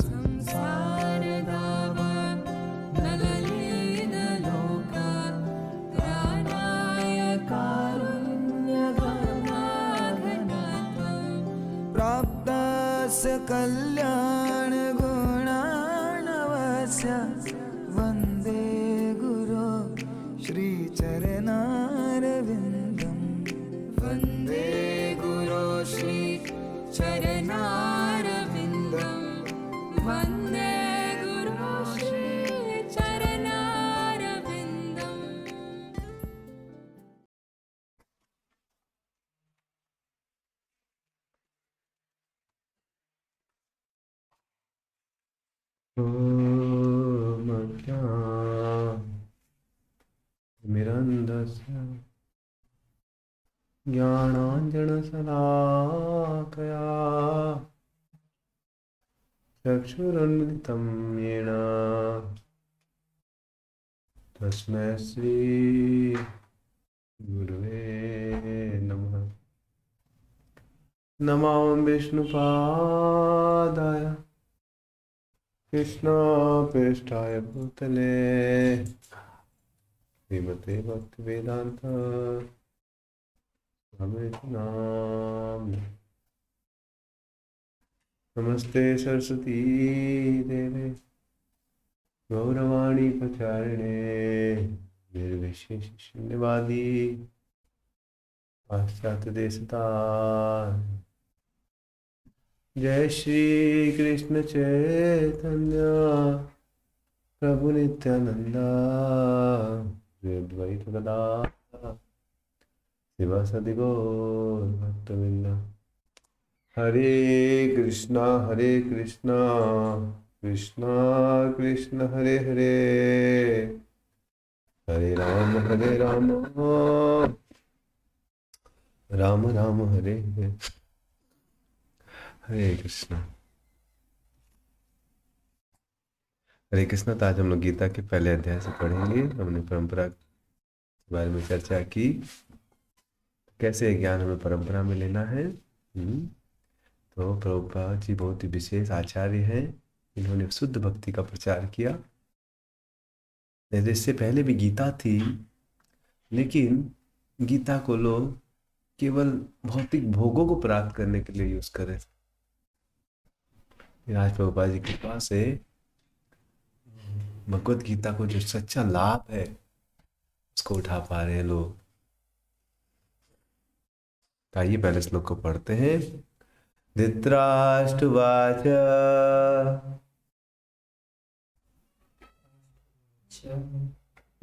संसार धाम नललीनलोक त्राणाय कारुण्यघनाघनत्वं प्राप्तस्य कल्याणगुणार्णवस्य वन्दे गुरो श्रीचरणारविन्दं वन्दे गुरो श्रीचरणारविन्दं वन्दे गुरो श्रीचरणारविन्दम्। मिरन्दस्य ज्ञानाञ्जनशलाकया चक्षुरुन्मिलितं येन तस्मै श्री गुरुवे नमः। नमो विष्णुपादाय कृष्णपृष्ठाय भूतले श्रीमते भक्तिवेदांत स्वामी नाम। नमस्ते सरस्वती देवे गौरवाणी प्रचारिणे निर्विशेष शून्यवादी पाश्चात्य देशतारिणे। जय श्री कृष्ण चैतन्य प्रभु नित्यानंद श्री अद्वैत गदाधर शिवासादि गौर भक्तवृंद। हरे कृष्णा कृष्णा कृष्ण हरे हरे, हरे राम राम राम हरे हरे। हरे कृष्णा हरे कृष्णा। तो आज हम लोग गीता के पहले अध्याय से पढ़ेंगे। हमने परंपरा के बारे में चर्चा की, कैसे ज्ञान हमें परंपरा में लेना है। तो प्रभुपाद जी बहुत ही विशेष आचार्य हैं, इन्होंने शुद्ध भक्ति का प्रचार किया। इससे पहले भी गीता थी, लेकिन गीता को लोग केवल भौतिक भोगों को प्राप्त करने के लिए यूज कर रहे थे। आज प्रभुपाद जी की कृपा से भगवत गीता को जो सच्चा लाभ है उसको उठा पा रहे हैं लोग। आइए पहले श्लोक को पढ़ते हैं। धृतराष्ट्रवाच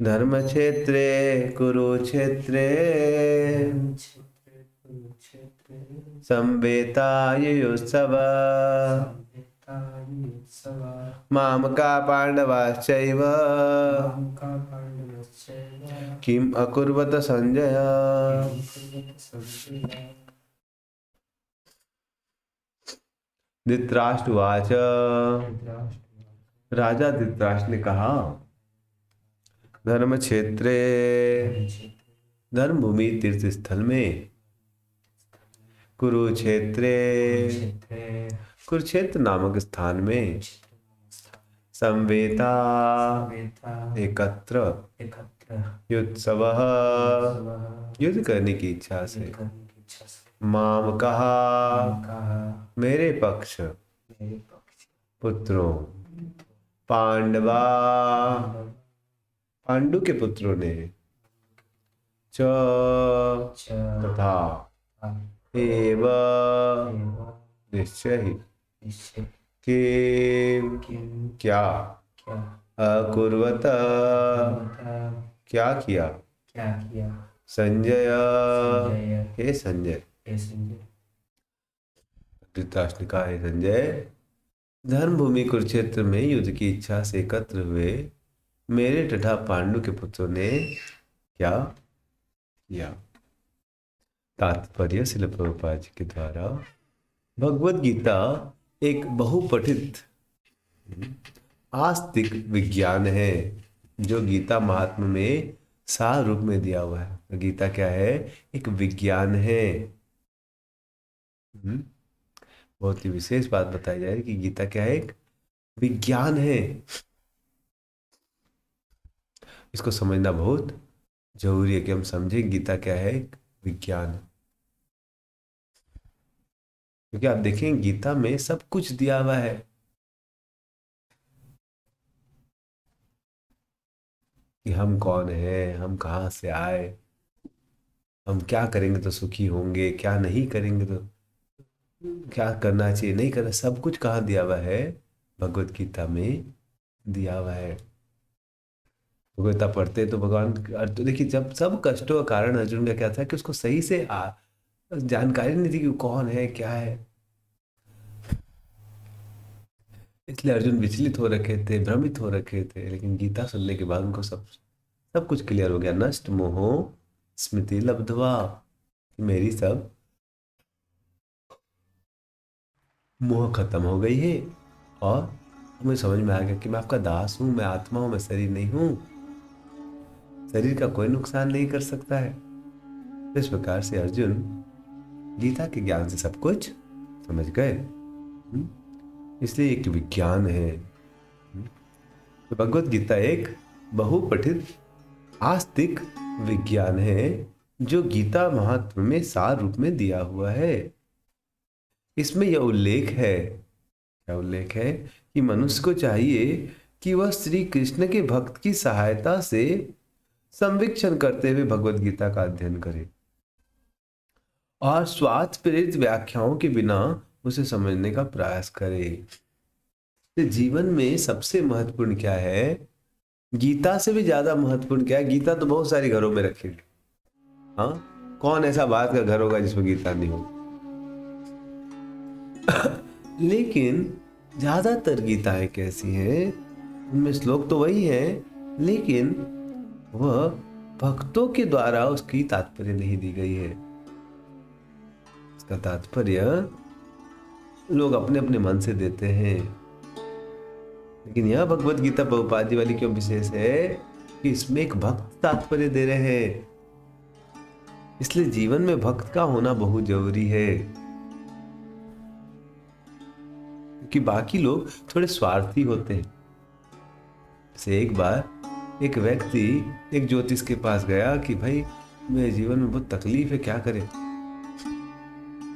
धर्मक्षेत्रे कुरुक्षेत्रे संवेतायुत्सव मामका पांडवाश्चैव किम अकुर्वत संजय। धृतराष्ट्रवाच, राजा धृतराष्ट्र ने कहा, धर्म क्षेत्रे धर्म भूमि तीर्थ स्थल में, कुरुक्षेत्रे कुरुक्षेत्र नामक स्थान में, संवेता एकत्र युत्सव युद्ध करने की इच्छा से, माम कहा मेरे पक्ष पुत्रों, पांडवा पांडु के पुत्रों ने, च तथा एव निश्चय ही, किम क्या, अकुर्वत क्या किया, संजय हे संजय। धृतराष्ट्र ने कहा, हे संजय, धर्मभूमि कुरुक्षेत्र में युद्ध की इच्छा से एकत्र हुए मेरे तथा पांडु के पुत्रों ने क्या किया। तात्पर्य श्रील प्रभुपाद जी के द्वारा, भगवत गीता एक बहुपठित आस्तिक विज्ञान है जो गीता महात्म्य में सार रूप में दिया हुआ है। गीता क्या है? एक विज्ञान है। बहुत ही विशेष बात बताई जा रही है कि गीता क्या है? एक विज्ञान है। इसको समझना बहुत जरूरी है कि हम समझें गीता क्या है, एक विज्ञान है। क्योंकि आप देखें गीता में सब कुछ दिया हुआ है कि हम कौन हैं, हम कहाँ से आए, हम क्या करेंगे तो सुखी होंगे, क्या नहीं करेंगे तो क्या करना चाहिए, नहीं करना, सब कुछ कहाँ दिया हुआ है, भगवत गीता में दिया हुआ है। भगवता पढ़ते तो भगवान तो देखिए, जब सब कष्टों का कारण अर्जुन का क्या था कि उसको सही से जानकारी नहीं थी कि वो कौन है क्या है। इसलिए अर्जुन विचलित हो रखे थे, भ्रमित हो रखे थे। लेकिन गीता सुनने के बाद उनको सब सब कुछ क्लियर हो गया। नष्ट मोहो स्मृति लब्ध्वा, मेरी सब मोह खत्म हो गई है और मुझे समझ में आ गया कि मैं आपका दास हूं, मैं आत्मा हूं, मैं शरीर नहीं हूं, शरीर का कोई नुकसान नहीं कर सकता है। तो इस प्रकार से अर्जुन गीता के ज्ञान से सब कुछ समझ गए। इसलिए एक विज्ञान है। तो भगवत गीता एक बहुपठित आस्तिक विज्ञान है जो गीता महात्म्य में सार रूप में दिया हुआ है। इसमें यह उल्लेख है, क्या उल्लेख है, कि मनुष्य को चाहिए कि वह श्री कृष्ण के भक्त की सहायता से संविक्षण करते हुए भगवत गीता का अध्ययन करे और स्वार्थ प्रेरित व्याख्याओं के बिना उसे समझने का प्रयास करे। तो जीवन में सबसे महत्वपूर्ण क्या है, गीता से भी ज्यादा महत्वपूर्ण क्या है? गीता तो बहुत सारे घरों में रखी, हाँ, कौन ऐसा बात का घर होगा जिसमें गीता नहीं हो। लेकिन ज्यादातर गीताएं कैसी हैं, उनमें श्लोक तो वही है, लेकिन वह भक्तों के द्वारा उसकी तात्पर्य नहीं दी गई है। इसका तात्पर्य लोग अपने अपने मन से देते हैं। लेकिन यह भगवत गीता प्रभुपाद जी वाली क्यों विशेष है कि इसमें एक भक्त तात्पर्य दे रहे हैं। इसलिए जीवन में भक्त का होना बहुत जरूरी है, क्योंकि बाकी लोग थोड़े स्वार्थी होते हैं। जैसे एक बार एक व्यक्ति एक ज्योतिष के पास गया कि भाई मेरे जीवन में बहुत तकलीफ है, क्या करें।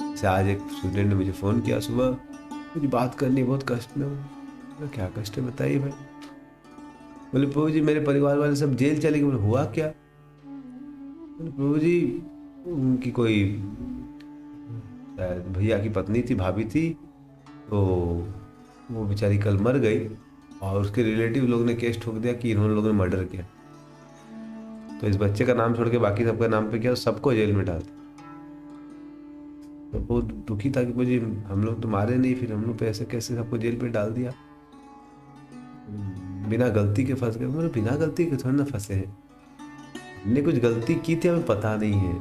जैसे आज एक स्टूडेंट ने मुझे फोन किया सुबह, मुझे बात करनी बहुत कष्ट में हूँ। क्या कष्ट है बताइए भाई। बोले प्रभु जी मेरे परिवार वाले सब जेल चले गए। बोले हुआ क्या? बोले प्रभु जी उनकी कोई भैया की पत्नी थी, भाभी थी, तो वो बेचारी कल मर गई और उसके रिलेटिव लोग ने केस ठोक दिया कि इन्होंने लोगों ने मर्डर किया। तो इस बच्चे का नाम छोड़ के बाकी सबका नाम पे किया, सबको जेल में डाल दिया। तो बहुत दुखी था कि मुझे हम लोग तो मारे नहीं, फिर हम लोग पे ऐसे कैसे सबको जेल पे डाल दिया, बिना गलती के फंस गए। मतलब बिना गलती के थोड़ा ना फंसे हैं, हमने कुछ गलती की थी, हमें पता नहीं है।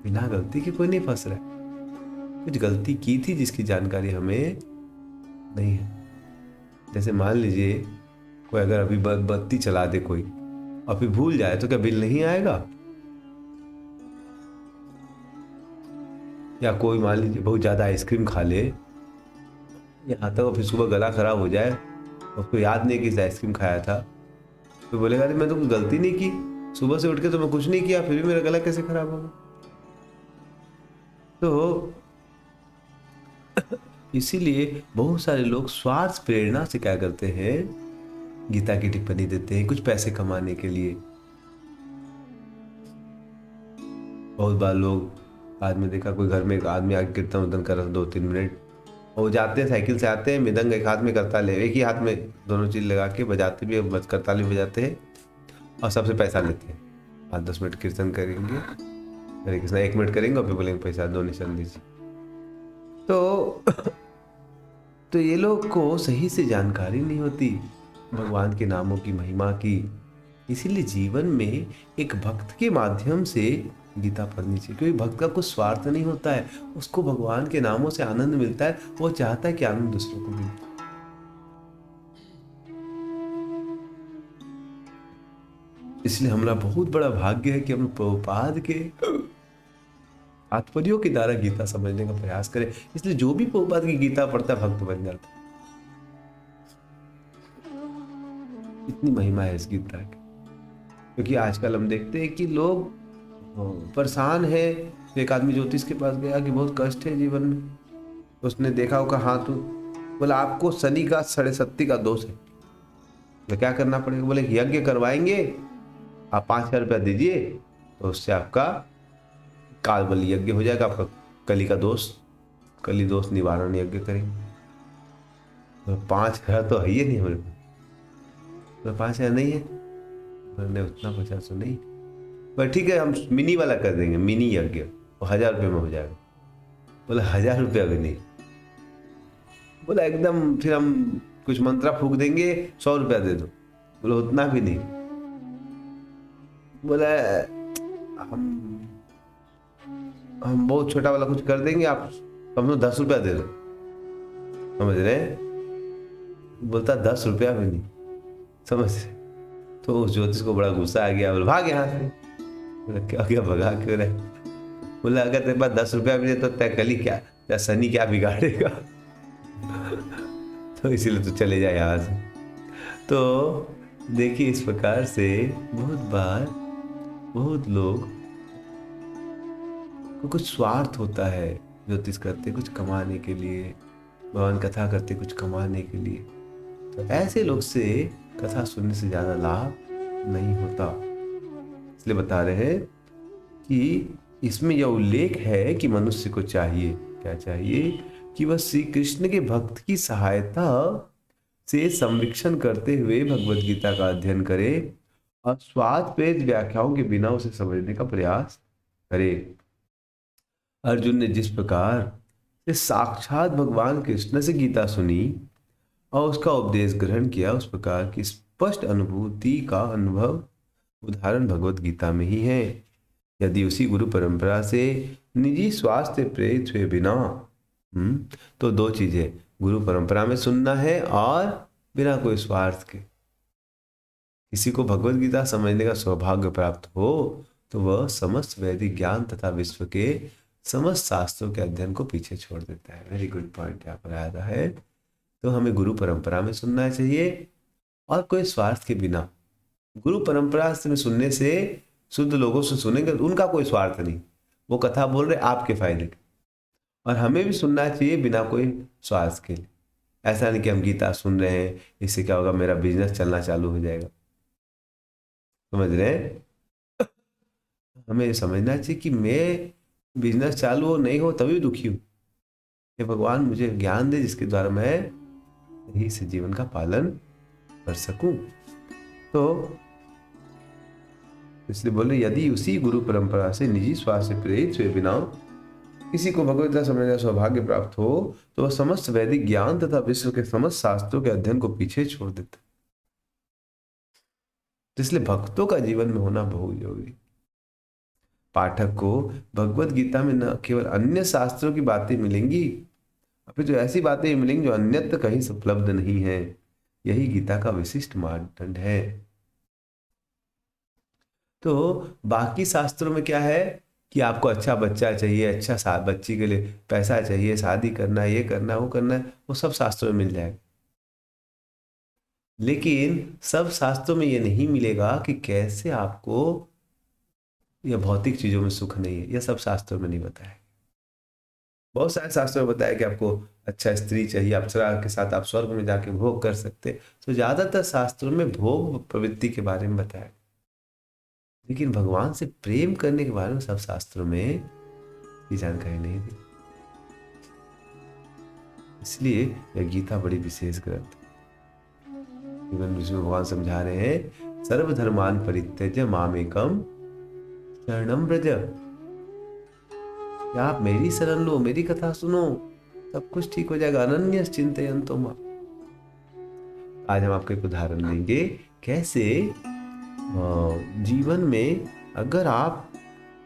बिना गलती के कोई नहीं फंस रहा है, कुछ गलती की थी जिसकी जानकारी हमें नहीं है। जैसे मान लीजिए कोई अगर अभी बत्ती चला दे कोई और फिर भूल जाए तो क्या बिल नहीं आएगा? या कोई मान लीजिए बहुत ज्यादा आइसक्रीम खा ले, यहाँ तक फिर सुबह गला खराब हो जाए, उसको याद नहीं कि आइसक्रीम खाया था, तो बोलेगा अरे मैं तो कोई गलती नहीं की, सुबह से उठ के तो मैं कुछ नहीं किया, फिर भी मेरा गला कैसे खराब होगा? तो इसीलिए बहुत सारे लोग स्वार्थ प्रेरणा से क्या करते हैं, गीता की टिप्पणी देते हैं कुछ पैसे कमाने के लिए। बहुत बार लोग, आज में देखा कोई घर में एक आदमी आगे कीर्तन उर्तन कर रहा था 2-3 मिनट, और वो जाते हैं साइकिल से आते हैं, मृदंग एक हाथ में करताल है, एक ही हाथ में दोनों चीज लगा के बजाते भी, करताल भी बजाते हैं और सबसे पैसा लेते हैं। 5-10 मिनट कीर्तन करेंगे, हरे कृष्णा 1 मिनट करेंगे और फिर बोलेंगे पैसा डोनेशन दीजिए। तो ये लोग को सही से जानकारी नहीं होती भगवान के नामों की महिमा की। इसीलिए जीवन में एक भक्त के माध्यम से गीता पढ़नी चाहिए, क्योंकि भक्त का कुछ स्वार्थ नहीं होता है, उसको भगवान के नामों से आनंद मिलता है, वो चाहता है कि आनंद दूसरों को मिले। इसलिए हमारा बहुत बड़ा भाग्य है कि हम प्रभुपाद के तात्पर्यों के द्वारा गीता समझने का प्रयास करें। इसलिए जो भी प्रभुपाद की गीता पढ़ता है भक्त बन जाता है। इतनी महिमा है इस गीता की। क्योंकि आजकल हम देखते हैं कि लोग परेशान है। एक आदमी ज्योतिष के पास गया कि बहुत कष्ट है जीवन में। तो उसने देखा होगा, हाँ तो बोला आपको शनि का 37.5 का दोष है, तो क्या करना पड़ेगा? बोले यज्ञ करवाएंगे, आप 5,000 रुपया दीजिए, तो उससे आपका कालबली यज्ञ हो जाएगा, आपका कली दोष निवारण यज्ञ करेंगे। तो 5,000 तो है ही नहीं हमारे पास। तो 5,000 नहीं है, मैंने उतना पैसा तो नहीं, पर ठीक है हम मिनी वाला कर देंगे, मिनी यज्ञ, वो 1,000 रुपये में हो जाएगा। बोला 1,000 रुपया भी नहीं। बोला एकदम, फिर हम कुछ मंत्रा फूक देंगे, 100 रुपया दे दो। बोला उतना भी नहीं। बोला हम बहुत छोटा वाला कुछ कर देंगे, आप समझो 10 रुपया दे दो। समझ रहे? बोलता 10 रुपया भी नहीं। समझ रहे? तो उस ज्योतिष को बड़ा गुस्सा आ गया, बोला भाग यहाँ से। बोला क्या गया, भगा क्यों रहे? बोला अगर तेरे पास 10 रुपया भी नहीं तो तय कली क्या शनि क्या बिगाड़ेगा? तो इसीलिए तो चले जाए यहाँ से। तो देखिए इस प्रकार से बहुत बार बहुत लोग को कुछ स्वार्थ होता है, ज्योतिष करते कुछ कमाने के लिए, भगवान कथा करते कुछ कमाने के लिए। तो ऐसे लोग से कथा सुनने से ज्यादा लाभ नहीं होता। इसलिए बता रहे हैं कि इसमें यह उल्लेख है कि मनुष्य को चाहिए, क्या चाहिए? कि वह श्री कृष्ण के भक्त की सहायता से संरक्षण करते हुए भगवत गीता का अध्ययन करे और स्वाद प्रेत व्याख्याओं के बिना उसे समझने का प्रयास करे। अर्जुन ने जिस प्रकार से साक्षात भगवान कृष्ण से गीता सुनी और उसका उपदेश ग्रहण किया, उस प्रकार की स्पष्ट अनुभूति का उदाहरण भगवत गीता में ही है। यदि उसी गुरु परंपरा से निजी स्वास्थ्य प्रेरित हुए बिना तो 2 चीजें, गुरु परंपरा में सुनना है और बिना कोई स्वार्थ के किसी को भगवत गीता समझने का सौभाग्य प्राप्त हो तो वह समस्त वैदिक ज्ञान तथा विश्व के समस्त शास्त्रों के अध्ययन को पीछे छोड़ देता है। वेरी गुड पॉइंट यहाँ पर आया है। तो हमें गुरु परंपरा में सुनना चाहिए और कोई स्वार्थ के बिना। गुरु परंपरा में सुनने से शुद्ध लोगों से सुनेंगे, उनका कोई स्वार्थ नहीं, वो कथा बोल रहे आपके फायदे के। और हमें भी सुनना चाहिए बिना कोई स्वार्थ के लिए। ऐसा नहीं कि हम गीता सुन रहे हैं, इससे क्या होगा, मेरा बिजनेस चलना चालू हो जाएगा। समझ रहे हैं? हमें समझना चाहिए कि मैं बिजनेस चालू हो नहीं हो तभी दुखी हूं, ये भगवान मुझे ज्ञान दे जिसके द्वारा मैं सही से जीवन का पालन कर सकूं। तो इसलिए बोले यदि उसी गुरु परंपरा से निजी स्वार्थ से प्रेरित हुए बिना किसी को भगवत गीता समझने का सौभाग्य प्राप्त हो तो वह समस्त वैदिक ज्ञान तथा विश्व के समस्त शास्त्रों के अध्ययन को पीछे छोड़ देता। इसलिए भक्तों का जीवन में होना बहुत जरूरी। पाठक को भगवत गीता में न केवल अन्य शास्त्रों की बातें मिलेंगी, अपितु ऐसी बातें मिलेंगी जो अन्यत्र कहीं से उपलब्ध नहीं है। यही गीता का विशिष्ट मानदंड है। तो बाकी शास्त्रों में क्या है कि आपको अच्छा बच्चा चाहिए, अच्छा बच्ची के लिए पैसा चाहिए, शादी करना है, ये करना है, वो करना है, वो सब शास्त्रों में मिल जाएगा। लेकिन सब शास्त्रों में ये नहीं मिलेगा कि कैसे आपको यह भौतिक चीजों में सुख नहीं है, यह सब शास्त्रों में नहीं बताया। बहुत सारे शास्त्रों में बताया कि आपको अच्छा स्त्री चाहिए, अप्सरा के साथ आप स्वर्ग में जाके भोग कर सकते। तो ज्यादातर शास्त्रों में भोग प्रवृत्ति के बारे में बताया, लेकिन भगवान से प्रेम करने के बारे में सब शास्त्रों में ये जानकारी नहीं दी। इसलिए यह गीता बड़ी विशेष ग्रंथ है। इवन विष्णु भगवान समझा रहे हैं, सर्वधर्मान परित्यज्य मामेकम शरणम व्रज। आप मेरी शरण लो, मेरी कथा सुनो, सब कुछ ठीक हो जाएगा। अनन्य चिंतयन्तो मां। आज हम आपको एक उदाहरण देंगे कैसे जीवन में अगर आप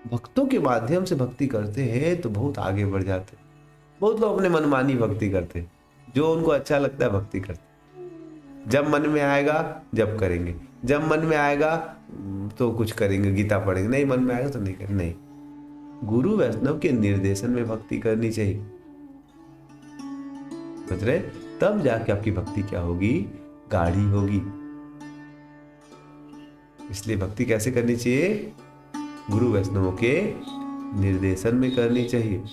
भक्तों के माध्यम से भक्ति करते हैं तो बहुत आगे बढ़ जाते हैं। बहुत लोग अपने मनमानी भक्ति करते हैं, जो उनको अच्छा लगता है भक्ति करते हैं। जब मन में आएगा जब करेंगे, जब मन में आएगा तो कुछ करेंगे, गीता पढ़ेंगे, नहीं मन में आएगा तो नहीं करेंगे। नहीं, गुरु वैष्णव के निर्देशन में भक्ति करनी चाहिए। समझ रहे? तब जाके आपकी भक्ति क्या होगी, गाढ़ी होगी। इसलिए भक्ति कैसे करनी चाहिए? गुरु वैष्णवों के निर्देशन में करनी चाहिए।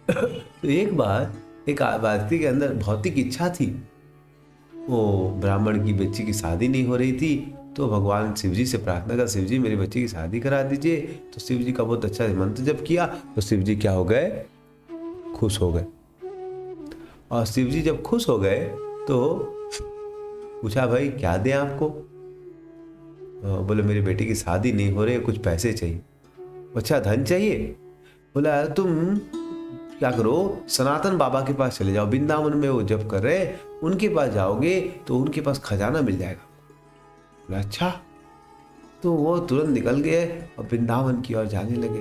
तो एक बार एक व्यक्ति के अंदर भौतिक इच्छा थी, वो ब्राह्मण की बच्ची की शादी नहीं हो रही थी, तो भगवान शिव जी से प्रार्थना कर, शिव जी मेरी बच्ची की शादी करा दीजिए। तो शिव जी का बहुत अच्छा मंत्र जप किया, तो शिव जी क्या हो गए? खुश हो गए। और शिव जी जब खुश हो गए तो पूछा, भाई क्या दें आपको? बोले मेरी बेटी की शादी नहीं हो रही, कुछ पैसे चाहिए। अच्छा, धन चाहिए? बोला तुम क्या करो, सनातन बाबा के पास चले जाओ, वृंदावन में वो जप कर रहे, उनके पास जाओगे तो उनके पास खजाना मिल जाएगा। बोला अच्छा। तो वो तुरंत निकल गए और वृंदावन की ओर जाने लगे।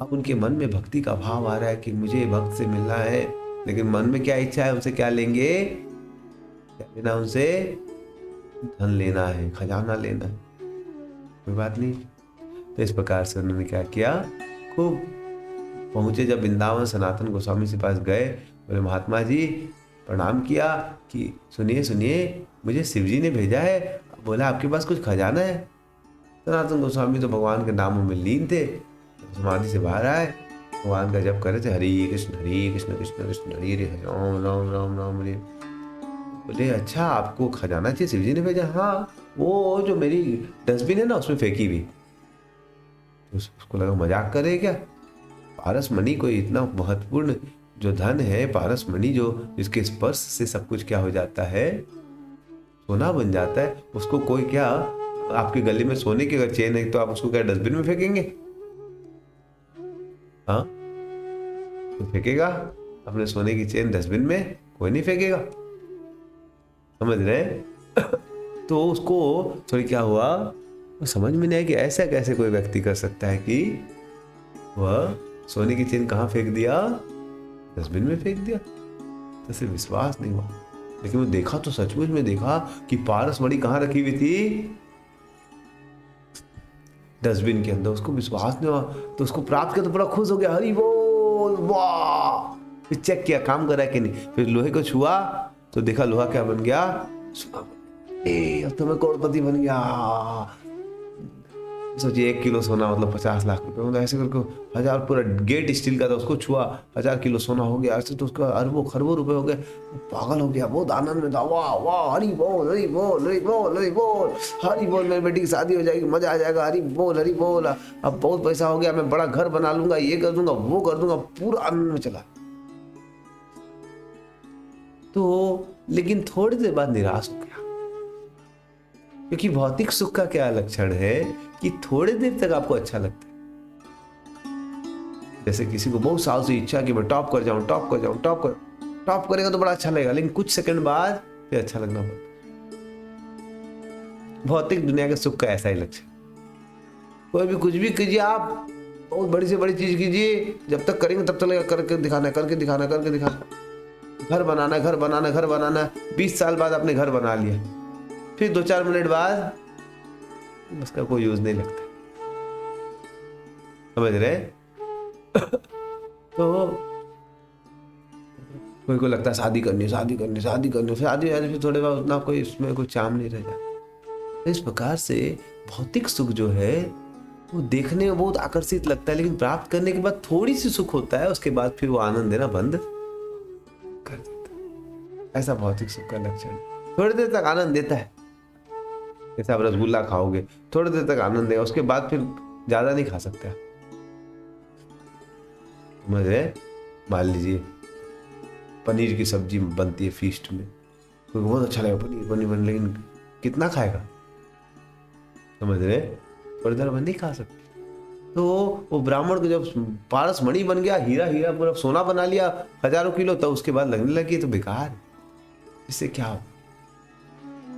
अब उनके मन में भक्ति का भाव आ रहा है कि मुझे भक्त से मिलना है, लेकिन मन में क्या इच्छा है? उनसे क्या लेंगे? क्या लेना? उनसे धन लेना है, खजाना लेना है। कोई बात नहीं। तो इस प्रकार से उन्होंने क्या किया, खूब पहुंचे। जब वृंदावन सनातन गोस्वामी के पास गए, बोले महात्मा जी प्रणाम किया कि सुनिए सुनिए, मुझे शिव जी ने भेजा है, बोला आपके पास कुछ खजाना है। सनातन गोस्वामी तो भगवान के नामों में लीन थे, समाधि से बाहर आए, भगवान का जप कर रहे थे, हरे कृष्ण कृष्ण कृष्ण हरे हरे, राम राम राम राम हरे। बोले अच्छा, आपको खजाना चाहिए, शिव जी ने भेजा? हाँ, वो जो मेरी डस्टबिन है ना, उसमें फेंकी हुई। उसको लगा मजाक करे क्या? पारस मणि कोई इतना महत्वपूर्ण जो धन है, पारस मणि जो जिसके स्पर्श से सब कुछ क्या हो जाता है, सोना बन जाता है, उसको कोई क्या आपके गले में सोने की अगर चेन है तो आप उसको क्या डस्टबिन में फेंकेंगे? हाँ, तो फेंकेगा अपने सोने की चेन डस्टबिन में? कोई नहीं फेंकेगा, समझ रहे? तो उसको थोड़ी क्या हुआ, वो समझ में नहीं आया कि ऐसा कैसे कोई व्यक्ति कर सकता है कि वह सोने की चेन कहाँ फेंक दिया? डस्टबिन में फेंक दिया। तो उसे विश्वास नहीं हुआ, लेकिन वो देखा तो सचमुच में देखा कि पारस मणि कहाँ रखी हुई थी? डस्टबिन के अंदर। उसको विश्वास नहीं हुआ, तो उसको प्राप्त किया तो बड़ा खुश हो गया, हरि बोल, वाह। फिर चेक किया काम कर रहा है कि नहीं, फिर लोहे को छुआ तो देखा लोहा क्या बन गया? सोना बन गया। अब तो मैं करोड़पति बन गया। सोचिए 1 किलो सोना मतलब 50 लाख रुपए, मतलब ऐसे करके 1000, पूरा गेट स्टील का था, उसको छुआ 1000 किलो सोना हो गया। ऐसे तो उसका अरबों खरबों रुपए हो गए। पागल हो गया, बहुत आनंद में था, वाह वाह, हरि बोल हरि बोल हरि बोल हरि बोल हरि बोल, मेरी बेटी की शादी हो जाएगी, मजा आ जाएगा, हरि बोल हरि बोल। अब बहुत पैसा हो गया, मैं बड़ा घर बना लूंगा, ये कर दूंगा वो कर दूंगा, पूरा आनंद में चला। तो लेकिन थोड़ी देर बाद निराश हो गया, क्योंकि भौतिक सुख का क्या लक्षण है कि थोड़ी देर तक आपको अच्छा लगता है। जैसे किसी को बहुत साल से इच्छा कि मैं टॉप कर जाऊं, टॉप कर जाऊं, टॉप करेगा तो बड़ा अच्छा लगेगा, लेकिन कुछ सेकंड बाद फिर अच्छा लगना पड़ता। भौतिक दुनिया के सुख का ऐसा ही लक्षण। कोई भी कुछ भी कीजिए, आप बहुत बड़ी से बड़ी चीज कीजिए, जब तक करेंगे तब तक लगेगा करके दिखाना, करके दिखाना, करके दिखाना। घर बनाना, घर बनाना, घर बनाना, 20 साल बाद आपने घर बना लिया, फिर 2-4 मिनट बाद उसका कोई यूज नहीं लगता, समझ रहे? तो कोई को लगता है शादी करनी, शादी करनी, शादी करनी, शादी फिर थोड़े बाद उतना कोई उसमें कोई चाम नहीं रह जाता। इस प्रकार से भौतिक सुख जो है वो देखने में बहुत आकर्षित लगता है, लेकिन प्राप्त करने के बाद थोड़ी सी सुख होता है, उसके बाद फिर वो आनंद देना बंद कर देता है। ऐसा भौतिक सुख का लक्षण। थोड़ी देर तक आनंद देता है, जैसे आप रसगुल्ला खाओगे थोड़ी देर तक आनंद देगा, उसके बाद फिर ज्यादा नहीं खा सकते। समझ रहे? मान लीजिए पनीर की सब्जी बनती है फीस्ट में, तो बहुत अच्छा लगेगा, पनीर पनीर बन, लेकिन कितना खाएगा? समझ रहे? थोड़ी देर में नहीं खा सकते। तो वो ब्राह्मण को जब पारस मणि बन गया, हीरा हीरा पूरा सोना बना लिया हजारों किलो, तब उसके बाद लगने लगी तो बेकार है, इससे क्या हो?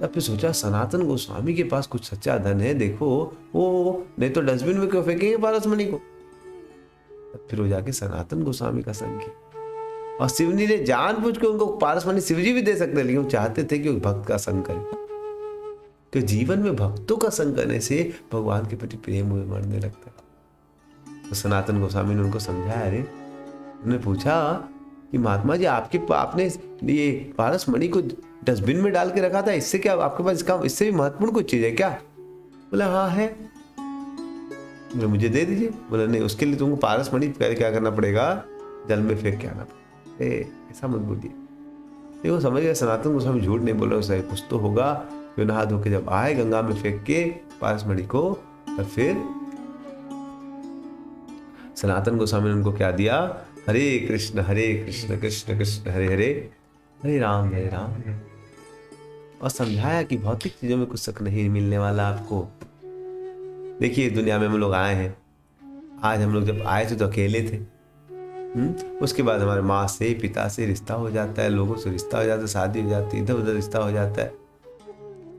तब फिर सोचा सनातन गोस्वामी के पास कुछ सच्चा धन है, देखो वो नहीं तो डस्टबिन में क्यों फेंकेंगे पारस मणि को। तब फिर वो जाके सनातन गोस्वामी का संग किया, और शिवजी ने जानबूझ के उनको पारस मणि शिवजी भी दे सकते, लेकिन वो चाहते थे कि वो भक्त का संग करे, कि जीवन में भक्तों का संग करने से भगवान के प्रति प्रेम बढ़ने लगता है। तो सनातन गोस्वामी ने उनको समझाया, अरे उन्होंने पूछा कि महात्मा जी आपने ये पारस मणि को डस्टबिन में डाल के रखा था, इससे क्या आपके पास इससे भी महत्वपूर्ण कोई चीज है क्या? बोला हाँ है। बोले मुझे दे दीजिए। बोला नहीं, उसके लिए तुमको पारस मणि पहले क्या करना पड़ेगा, जल में फेंक के आना पड़ेगा। ऐसा मत बोलिए। देखो समझ गए, सनातन गोस्वामी झूठ नहीं बोल रहे, कुछ तो होगा। जो नहा धो के जब आए गंगा में फेंक के पारस मणि को, तब फिर सनातन गोस्वामी ने उनको क्या दिया, हरे कृष्ण कृष्ण कृष्ण हरे हरे, हरे राम हरे राम। और समझाया कि भौतिक चीजों में कुछ शक नहीं मिलने वाला आपको। देखिए दुनिया में हम लोग आए हैं, आज हम लोग जब आए थे तो अकेले थे। उसके बाद हमारे माँ से पिता से रिश्ता हो जाता है, लोगों से रिश्ता हो जाता है, शादी हो जाती है, इधर उधर रिश्ता हो जाता है।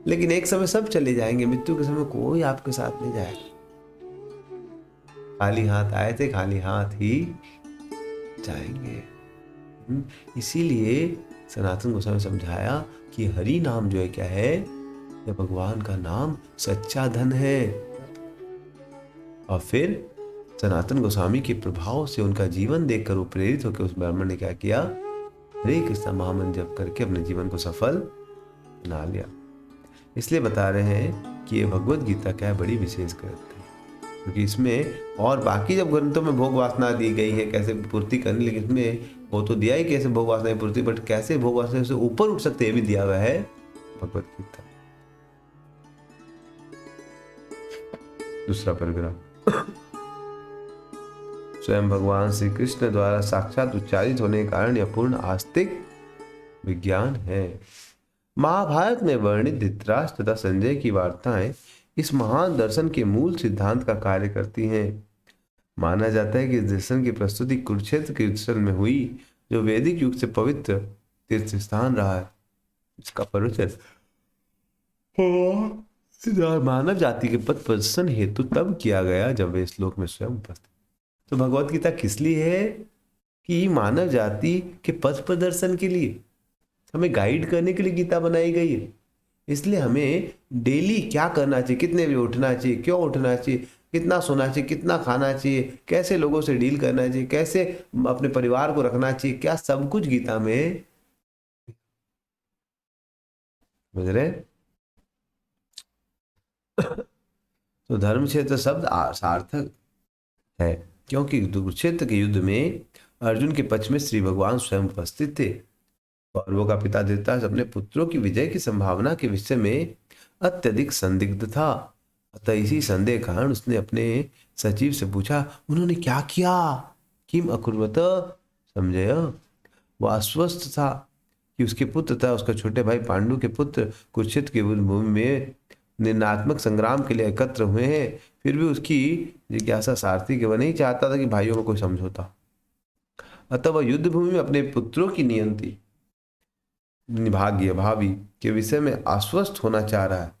लेकिन एक समय सब चले जाएंगे, मृत्यु के समय कोई आपके साथ नहीं जाएगा। खाली हाथ आए थे, खाली हाथ ही जाएंगे। इसीलिए सनातन गोस्वामी समझाया कि हरि नाम जो है क्या है, यह भगवान का नाम सच्चा धन है। और फिर सनातन गोस्वामी के प्रभाव से उनका जीवन देखकर वो प्रेरित होकर उस ब्राह्मण ने क्या किया, हरे कृष्ण महामंत्र जप करके अपने जीवन को सफल बना लिया। इसलिए बता रहे हैं कि ये भगवत गीता क्या है, बड़ी विशेष ग्रंथ है, क्योंकि इसमें और बाकी जब ग्रंथों में भोग वासना दी गई है कैसे पूर्ति करनी, लेकिन इसमें वो तो दिया ही कैसे भोग वासना की पूर्ति, बट कैसे भोग वासना से ऊपर उठ सकते ये भी दिया हुआ है भगवत गीता। दूसरा पैराग्राफ, स्वयं भगवान श्री कृष्ण द्वारा साक्षात उच्चारित होने के कारण यह पूर्ण आस्तिक विज्ञान है। महाभारत में वर्णित धृतराष्ट्र तथा संजय की वार्ताएं इस महान दर्शन के मूल सिद्धांत का कार्य करती हैं। माना जाता है कि इस दर्शन की प्रस्तुति कुरुक्षेत्र के युद्ध में हुई, जो वैदिक युग से पवित्र तीर्थ स्थान रहा है। इसका परिचय मानव जाति के पथ प्रदर्शन हेतु तब किया गया जब वे श्लोक में स्वयं उपस्थित। तो भगवत गीता किस लिए है कि मानव जाति के पथ प्रदर्शन के लिए, हमें गाइड करने के लिए गीता बनाई गई है। इसलिए हमें डेली क्या करना चाहिए, कितने बजे उठना चाहिए, क्यों उठना चाहिए, कितना सोना चाहिए, कितना खाना चाहिए, कैसे लोगों से डील करना चाहिए, कैसे अपने परिवार को रखना चाहिए, क्या सब कुछ गीता में समझ रहे। तो धर्म क्षेत्र शब्द सार्थक है क्योंकि कुरुक्षेत्र के युद्ध में अर्जुन के पक्ष में श्री भगवान स्वयं उपस्थित थे। कौरवों का पिता धृतराष्ट्र अपने पुत्रों की विजय की संभावना के विषय में अत्यधिक संदिग्ध था। अतः इसी संदेह कारण उसने अपने सचिव से पूछा, उन्होंने क्या किया, किम अकुर्वत। समझे, वह अस्वस्थ था कि उसके पुत्र था उसका छोटे भाई पांडु के पुत्र कुरुक्षेत्र की भूमि में निर्णात्मक संग्राम के लिए एकत्र हुए हैं। फिर भी उसकी जिज्ञासा सारथी के वह नहीं चाहता था कि भाइयों में कोई समझौता। अतः वह युद्ध भूमि में अपने पुत्रों की नियंत्री भाग्य भावी के विषय में आश्वस्त होना चाह रहा है,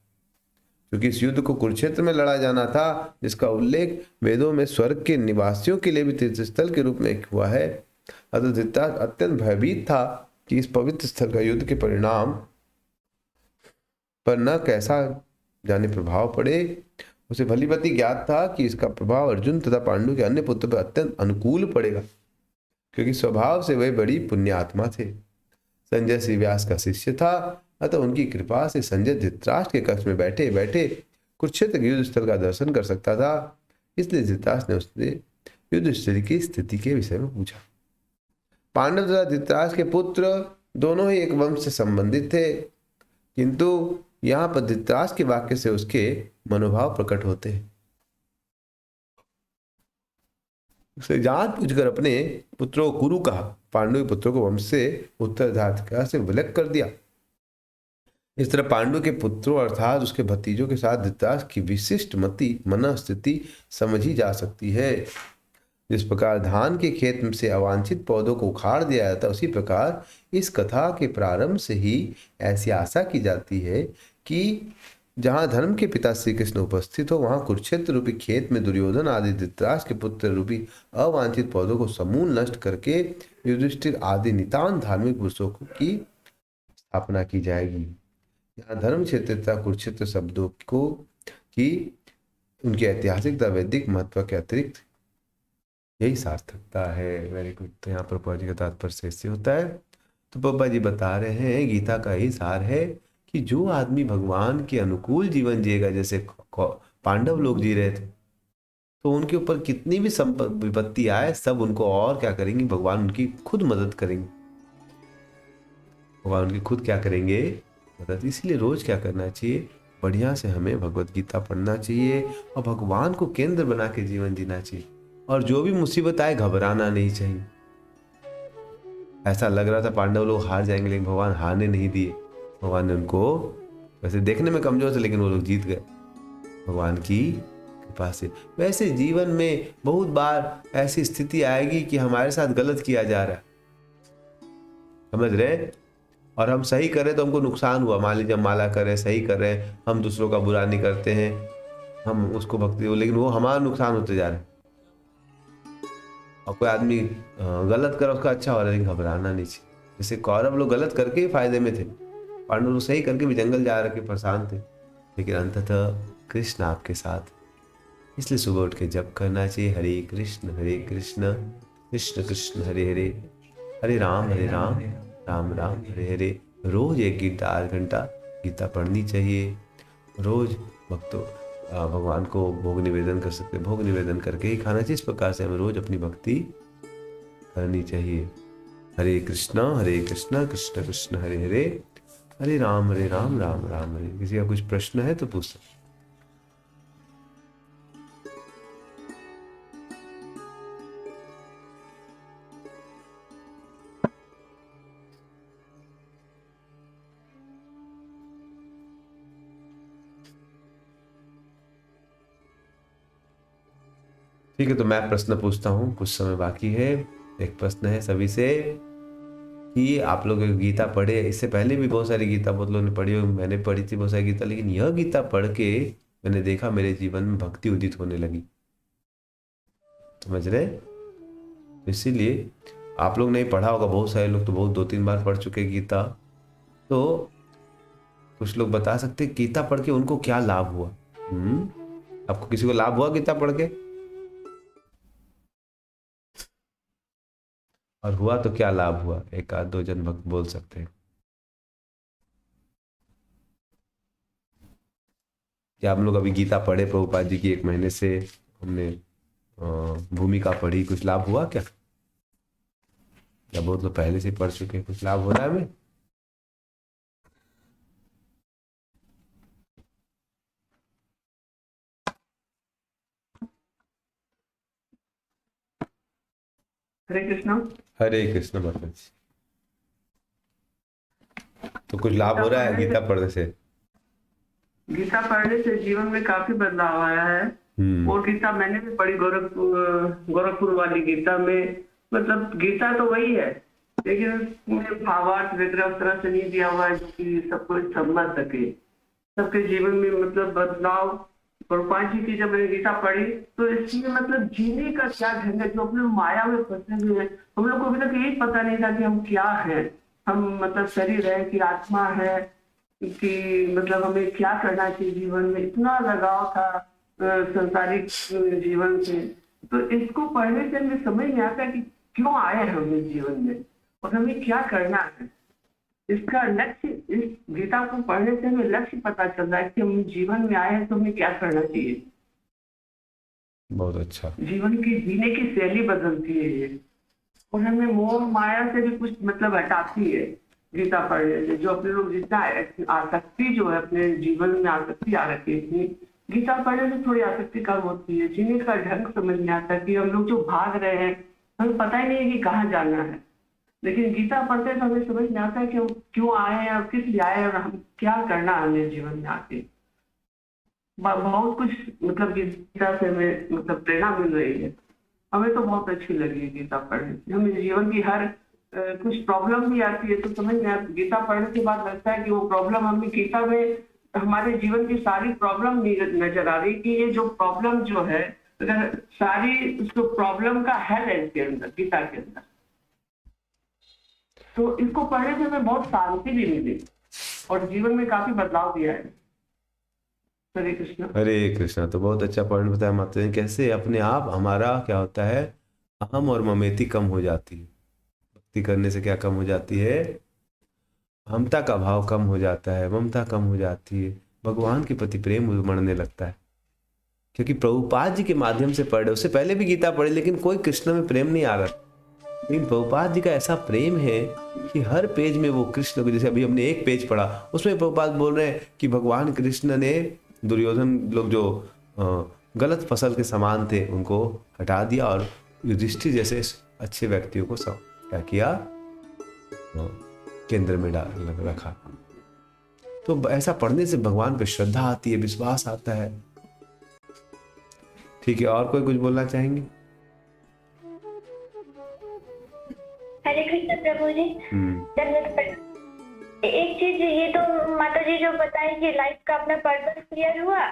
क्योंकि इस युद्ध को कुरुक्षेत्र में लड़ा जाना था, जिसका उल्लेख वेदों में स्वर्ग के निवासियों के लिए भी तीर्थस्थल के रूप में हुआ है। अतः धृतराष्ट्र अत्यंत भयभीत था कि इस पवित्र स्थल का युद्ध के परिणाम पर न कैसा जाने प्रभाव पड़े। उसे भली भांति ज्ञात था कि इसका प्रभाव अर्जुन तथा पांडु के अन्य पुत्र पर अत्यंत अनुकूल पड़ेगा, क्योंकि स्वभाव से वे बड़ी पुण्यात्मा थे। संजय श्री व्यास का शिष्य था, अतः उनकी कृपा से संजय धृतराष्ट्र के कक्ष में बैठे बैठे कुरुक्षेत्र के युद्ध स्थल का दर्शन कर सकता था। इसलिए धृतराष्ट्र ने उससे युद्ध स्थल की स्थिति के विषय में पूछा। पांडव तथा धृतराष्ट्र के पुत्र दोनों ही एक वंश से संबंधित थे, किंतु यहाँ पर धृतराष्ट्र के वाक्य से उसके मनोभाव प्रकट होते हैं। उसे जात पूछकर अपने पुत्रों को कुरु कहा, पांडु के पुत्रों को वंश से उत्तराधिकार से विलग कर दिया। इस तरह पांडु के पुत्रों अर्थात उसके भतीजों के साथ धृतराष्ट्र की विशिष्ट मति मनस्थिति समझी जा सकती है। जिस प्रकार धान के खेत से अवांछित पौधों को उखाड़ दिया जाता, उसी प्रकार इस कथा के प्रारंभ से ही ऐसी आशा की जाती है कि जहाँ धर्म के पिता श्री कृष्ण उपस्थित हो, वहाँ कुरुक्षेत्र रूपी खेत में दुर्योधन आदि धृतराष्ट्र के पुत्र रूपी अवांछित पौधों को समूल नष्ट करके युधिष्ठिर आदि नितान धार्मिक पुरुषों की स्थापना की जाएगी। यहाँ धर्म क्षेत्र तथा कुरुक्षेत्र शब्दों को की उनकी ऐतिहासिक तथा वैदिक महत्व के अतिरिक्त यही सार्थकता है। Very good. तो यहाँ पर पहुँच का तात्पर्य ऐसे होता है। तो पापा जी बता रहे हैं गीता का ही सार है कि जो आदमी भगवान के अनुकूल जीवन जिएगा, जैसे पांडव लोग जी रहे थे, तो उनके ऊपर कितनी भी विपत्ति आए सब उनको और क्या करेंगे, भगवान उनकी खुद मदद करेंगे। भगवान उनकी खुद क्या करेंगे, मदद। इसीलिए रोज क्या करना चाहिए, बढ़िया से हमें भगवत गीता पढ़ना चाहिए और भगवान को केंद्र बना के जीवन जीना चाहिए। और जो भी मुसीबत आए घबराना नहीं चाहिए। ऐसा लग रहा था पांडव लोग हार जाएंगे, लेकिन भगवान हारने नहीं दिए। भगवान ने उनको, वैसे देखने में कमजोर थे लेकिन वो लोग जीत गए भगवान की कृपा से। वैसे जीवन में बहुत बार ऐसी स्थिति आएगी कि हमारे साथ गलत किया जा रहा है, समझ रहे, और हम सही करें तो हमको नुकसान हुआ। मान लीजिए हम माला कर रहे हैं, सही कर रहे हैं, हम दूसरों का बुरा नहीं करते हैं, हम उसको भक्ति, लेकिन वो हमारा नुकसान होते जा रहा है। और कोई आदमी गलत कर उसका अच्छा हो रहा है, लेकिन घबराना नहीं चाहिए। जैसे कौरव लोग गलत करके ही फायदे में थे, पांडव लोग सही करके भी जंगल जा रखे परेशान थे, लेकिन अंततः कृष्ण आपके साथ। इसलिए सुबह उठ के जप करना चाहिए, हरे कृष्ण कृष्ण कृष्ण हरे हरे, हरे राम राम राम हरे हरे। रोज 1 घंटा 8 घंटा गीता पढ़नी चाहिए। रोज भक्तों भगवान को भोग निवेदन कर सकते, भोग निवेदन करके ही खाना चाहिए। इस प्रकार से हमें रोज अपनी भक्ति करनी चाहिए। हरे कृष्ण कृष्ण कृष्ण हरे हरे, हरे राम राम राम हरे। किसी का कुछ प्रश्न है तो पूछ सकते। ठीक है, तो मैं प्रश्न पूछता हूँ, कुछ समय बाकी है। एक प्रश्न है सभी से कि आप लोग गीता पढ़े, इससे पहले भी बहुत सारी गीता बहुत लोगों ने पढ़ी, मैंने पढ़ी थी बहुत सारी गीता, लेकिन यह गीता पढ़ के मैंने देखा मेरे जीवन में भक्ति उदित होने लगी, समझ रहे। इसीलिए आप लोग नहीं पढ़ा होगा, बहुत सारे लोग तो बहुत 2-3 बार पढ़ चुके गीता। तो कुछ लोग बता सकते गीता पढ़ के उनको क्या लाभ हुआ। आपको किसी को लाभ हुआ गीता पढ़ के, और हुआ तो क्या लाभ हुआ, 1-2 जन भक्त बोल सकते हैं। क्या हम लोग अभी गीता पढ़े प्रभुपाद जी की 1 महीने से हमने भूमिका पढ़ी, कुछ लाभ हुआ क्या, या बहुत लोग पहले से पढ़ चुके, कुछ लाभ हो रहा है हमें। हरे कृष्ण माता जी। तो कुछ लाभ हो रहा है गीता पढ़ने से। गीता पढ़ने से जीवन में काफी बदलाव आया है। वो गीता मैंने भी पढ़ी, गोरखपुर वाली गीता में। मतलब गीता तो वही है, लेकिन उसमें भावार्थ विग्रह उस तरह से नहीं दिया हुआ है जो कि सबको समझ सके, सबके जीवन में मतलब बदलाव। प्रभुपाद जी की जब मैंने गीता पढ़ी तो इसमें मतलब जीने का क्या ढंग है। जो अपने माया में फंसे हुए हैं, हम लोग को अभी तक यही पता नहीं था कि हम क्या है, हम मतलब शरीर है कि आत्मा है, कि मतलब हमें क्या करना चाहिए जीवन में। इतना लगाव था संसारिक जीवन से। तो इसको पढ़ने से हमें समझ में आता है कि क्यों आए हैं हम इस जीवन में और हमें क्या करना है। इसका लक्ष्य, इस गीता को पढ़ने से हमें लक्ष्य पता चल रहा है कि हम जीवन में आए हैं तो हमें क्या करना चाहिए। बहुत अच्छा। जीवन की जीने की शैली बदलती है ये, और हमें मोह माया से भी कुछ मतलब हटाती है गीता पढ़ने से। जो अपने लोग जितना आसक्ति जो है अपने जीवन में आसक्ति आ रखी है, गीता पढ़ने से थोड़ी आसक्ति कम होती है। जीने का ढंग समझ में आता है कि हम लोग जो भाग रहे हैं हमें पता ही नहीं है कि कहाँ जाना है, लेकिन गीता पढ़ते तो हमें समझ में आता है कि हम क्यों आए हैं और किस लिए आए हैं और हम क्या करना है हमें जीवन में आके। बहुत कुछ मतलब गीता से हमें मतलब प्रेरणा मिल रही है। हमें तो बहुत अच्छी लगी गीता पढ़ने से। हमें जीवन की हर कुछ प्रॉब्लम भी आती है तो समझ में गीता पढ़ने के बाद लगता है कि वो प्रॉब्लम हमें गीता में हमारे जीवन की सारी प्रॉब्लम नजर आ रही कि ये जो प्रॉब्लम जो है अगर सारी उसको प्रॉब्लम का हल है इसके अंदर, गीता के अंदर। तो इसको पढ़ने से हमें बहुत शांति भी मिली और जीवन में काफी बदलाव भी आया। हरे कृष्णा। हरे कृष्णा। तो बहुत अच्छा पॉइंट बताया माता जी, कैसे अपने आप हमारा क्या होता है, अहम और ममेती कम हो जाती है। भक्ति करने से क्या कम हो जाती है? अहमता का भाव कम हो जाता है, ममता कम हो जाती है, भगवान के प्रति प्रेम उमड़ने लगता है। क्योंकि प्रभुपाद जी के माध्यम से पढ़े, उससे पहले भी गीता पढ़े, लेकिन कोई कृष्ण में प्रेम नहीं आ रहा। लेकिन प्रभुपाद जी का ऐसा प्रेम है कि हर पेज में वो कृष्ण को, जैसे अभी हमने एक पेज पढ़ा, उसमें प्रभुपाद बोल रहे हैं कि भगवान कृष्ण ने दुर्योधन लोग जो गलत फसल के समान थे उनको हटा दिया और युधिष्ठिर जैसे अच्छे व्यक्तियों को सब क्या किया, केंद्र में डाल रखा। तो ऐसा पढ़ने से भगवान पे श्रद्धा आती है, विश्वास आता है। ठीक है, और कोई कुछ बोलना चाहेंगे? हरे कृष्ण प्रभु जी। एक चीज ये तो माता जी जो बताई कि लाइफ का अपना पर्पस क्लियर हुआ,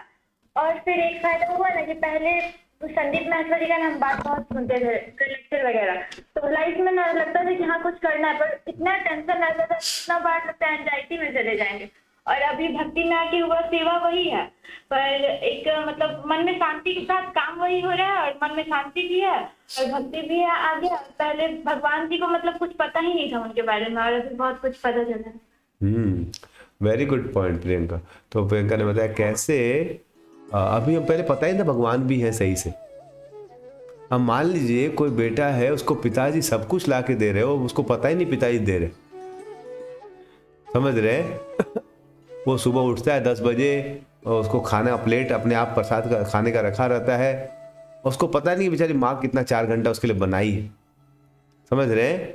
और फिर एक फायदा हुआ ना कि पहले संदीप महतो जी का हम बात बहुत सुनते थे लेक्चर वगैरह, तो लाइफ में ना लगता था कि हाँ कुछ करना है, पर इतना टेंशन रहता था, इतना बार लगता है एंजाइटी में चले जाएंगे। और अभी भक्ति में आके हुआ सेवा वही है, पर एक मतलब मन में शांति के साथ काम वही हो रहा है, और मन में शांति भी है और भक्ति भी है आगे। पहले भगवान जी को मतलब कुछ पता ही नहीं था उनके बारे में, और अभी बहुत कुछ पता चला। Very good point Priyanka. तो प्रियंका ने बताया कैसे अभी हम पहले पता ही था भगवान भी है सही से। अब मान लीजिए कोई बेटा है, उसको पिताजी सब कुछ ला के दे रहे हो, उसको पता ही नहीं पिताजी दे रहे, समझ रहे? वो सुबह उठता है 10 बजे और उसको खाना प्लेट अपने आप प्रसाद का खाने का रखा रहता है, उसको पता नहीं बेचारी माँ कितना 4 घंटा उसके लिए बनाई है, समझ रहे हैं?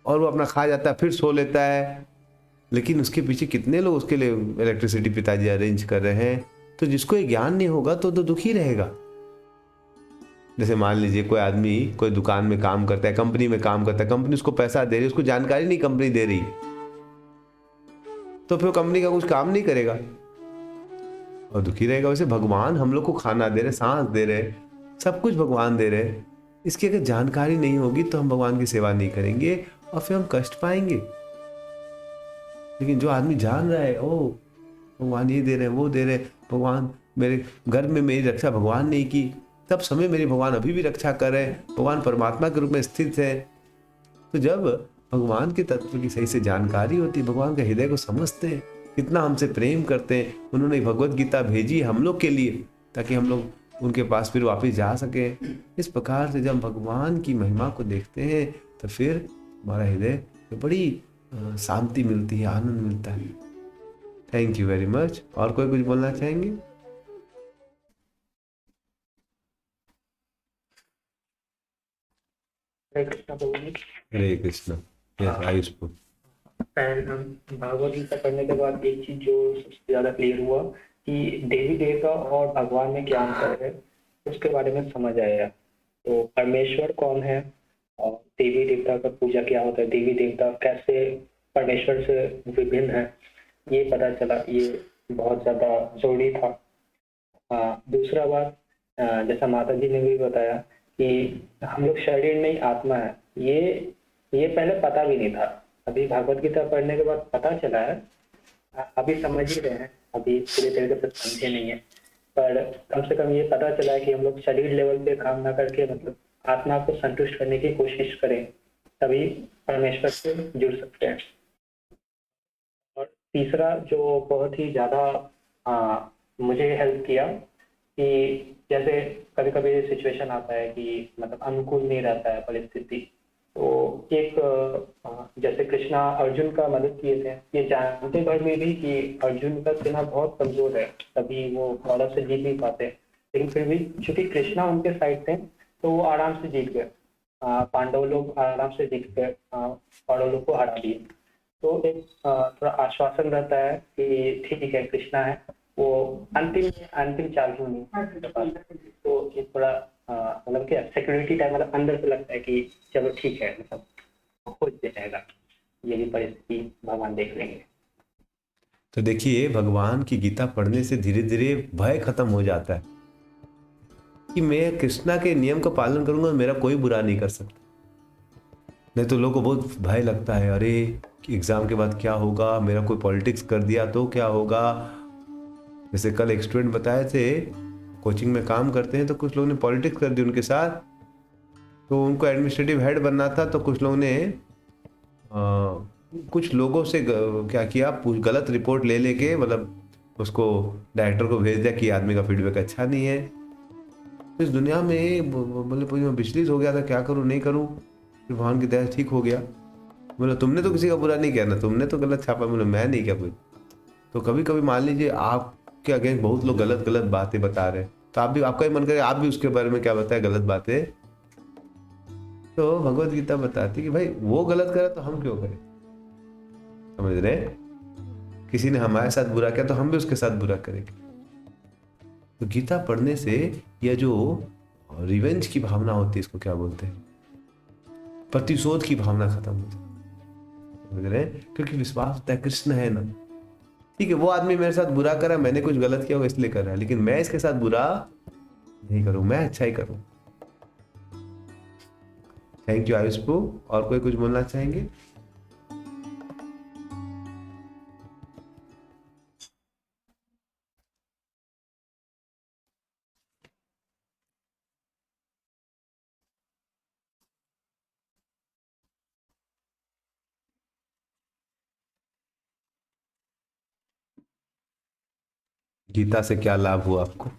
और वो अपना खा जाता है, फिर सो लेता है। लेकिन उसके पीछे कितने लोग उसके लिए इलेक्ट्रिसिटी पिताजी अरेंज कर रहे हैं। तो जिसको ये ज्ञान नहीं होगा तो दुखी रहेगा। जैसे मान लीजिए कोई आदमी कोई दुकान में काम करता है, कंपनी में काम करता है, कंपनी उसको पैसा दे रही है, उसको जानकारी नहीं कंपनी दे रही, तो फिर कंपनी का कुछ काम नहीं करेगा और दुखी रहेगा। वैसे भगवान हम लोग को खाना दे रहे, सांस दे रहे, सब कुछ भगवान दे रहे, इसकी अगर जानकारी नहीं होगी तो हम भगवान की सेवा नहीं करेंगे और फिर हम कष्ट पाएंगे। लेकिन जो आदमी जान रहा है, ओ भगवान ये दे रहे हैं, वो दे रहे हैं, भगवान मेरे घर में मेरी रक्षा भगवान ने की, तब समय मेरी भगवान अभी भी रक्षा कर रहे हैं, भगवान परमात्मा के रूप में स्थित है। तो जब भगवान के तत्व की सही से जानकारी होती, भगवान के हृदय को समझते हैं, कितना हमसे प्रेम करते हैं, उन्होंने भगवत गीता भेजी हम लोग के लिए ताकि हम लोग उनके पास फिर वापस जा सकें। इस प्रकार से जब भगवान की महिमा को देखते हैं तो फिर हमारा हृदय में बड़ी शांति मिलती है, आनंद मिलता है। Thank you very much. और कोई कुछ बोलना चाहेंगे? हरे कृष्ण प्रभु जी। हरे कृष्ण। यस आयुष्पुर। भागवत गीता पढ़ने के बाद एक चीज जो सबसे ज्यादा क्लियर हुआ कि देवी देवता और भगवान में क्या अंतर है, उसके बारे में समझ आया। तो परमेश्वर कौन है और देवी देवता का पूजा क्या होता है, देवी देवता कैसे परमेश्वर से विभिन्न है, ये पता चला। ये बहुत ज्यादा जरूरी था। दूसरा बात, जैसा माता जी ने भी बताया कि हम लोग शरीर नहीं आत्मा है, ये पहले पता भी नहीं था। अभी भागवत गीता पढ़ने के बाद पता चला है, अभी समझ ही रहे हैं, अभी पूरे तरीके से समझे नहीं है, पर कम से कम ये पता चला है कि हम लोग शरीर लेवल पे काम ना करके मतलब आत्मा को संतुष्ट करने की कोशिश करें, तभी परमेश्वर से जुड़ सकते हैं। और तीसरा जो बहुत ही ज्यादा मुझे हेल्प किया कि जैसे कभी कभी सिचुएशन आता है कि मतलब अनुकूल नहीं रहता है परिस्थिति, तो एक जैसे कृष्णा अर्जुन का मदद किए थे, ये जानते भर में भी कि अर्जुन का सेना बहुत कमजोर है, तभी वो कौरव से जीत नहीं पाते, लेकिन फिर भी चूंकि कृष्णा उनके साइड थे तो वो आराम से जीत गए। पांडव लोग आराम से जीत गए, कौरव लोग को हरा दिए। तो एक थोड़ा आश्वासन रहता है कि ठीक है कृष्णा है, वो अंतिम चाल ही नहीं। तो ये थोड़ा मतलब क्या सिक्योरिटी टाइम मतलब अंदर से लगता है कि चलो ठीक है, मतलब हो जाएगा, ये भी परिस्थिति भगवान देख लेंगे। तो देखिए भगवान की गीता पढ़ने से धीरे धीरे भय खत्म हो जाता है कि मैं कृष्णा के नियम का पालन करूंगा, मेरा कोई बुरा नहीं कर सकता। नहीं तो लोगों को बहुत भय लगता है, अरे एग्जाम के बाद क्या होगा, मेरा कोई पॉलिटिक्स कर दिया तो क्या होगा। जैसे कल एक स्टूडेंट बताए थे, कोचिंग में काम करते हैं, तो कुछ लोगों ने पॉलिटिक्स कर दी उनके साथ, तो उनको एडमिनिस्ट्रेटिव हेड बनना था, तो कुछ लोगों ने कुछ लोगों से क्या किया, गलत रिपोर्ट ले लेके मतलब उसको डायरेक्टर को भेज दिया कि आदमी का फीडबैक अच्छा नहीं है। तो इस दुनिया में बोले पूरी मैं विचलित हो गया था, क्या करूँ नहीं करूँ। फिर भगवान की दया ठीक हो गया। बोले तुमने तो किसी का बुरा नहीं किया ना, तुमने तो गलत छापा। बोले मैं नहीं किया कोई। तो कभी कभी मान लीजिए आपके अगेंस्ट बहुत लोग गलत गलत बातें बता रहे, तो आप भी, आपका ही मन करे आप भी उसके बारे में क्या बताए, गलत बातें। तो भगवत गीता बताती कि भाई वो गलत करा तो हम क्यों करें, समझ रहे। किसी ने हमारे साथ बुरा किया तो हम भी उसके साथ बुरा करेंगे। तो गीता पढ़ने से यह जो रिवेंज की भावना होती है, इसको क्या बोलते हैं, प्रतिशोध की भावना खत्म हो जाती है, समझ रहे। क्योंकि विश्वास होता है कृष्ण है ना, ठीक है वो आदमी मेरे साथ बुरा करा, मैंने कुछ गलत किया होगा इसलिए कर रहा है, लेकिन मैं इसके साथ बुरा नहीं करूं, मैं अच्छा ही करूं। थैंक यू आयुष्पू। और कोई कुछ बोलना चाहेंगे? गीता से क्या लाभ हुआ आपको?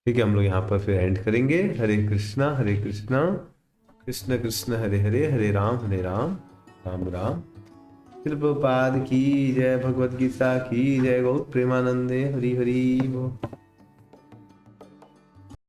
ठीक है, हम लोग यहाँ पर फिर एंड करेंगे। हरे कृष्णा कृष्ण कृष्ण हरे हरे, हरे राम राम राम। प्रभुपाद की जय, भगवत गीता की जय, गौर प्रेमानंदे हरि हरि बोल।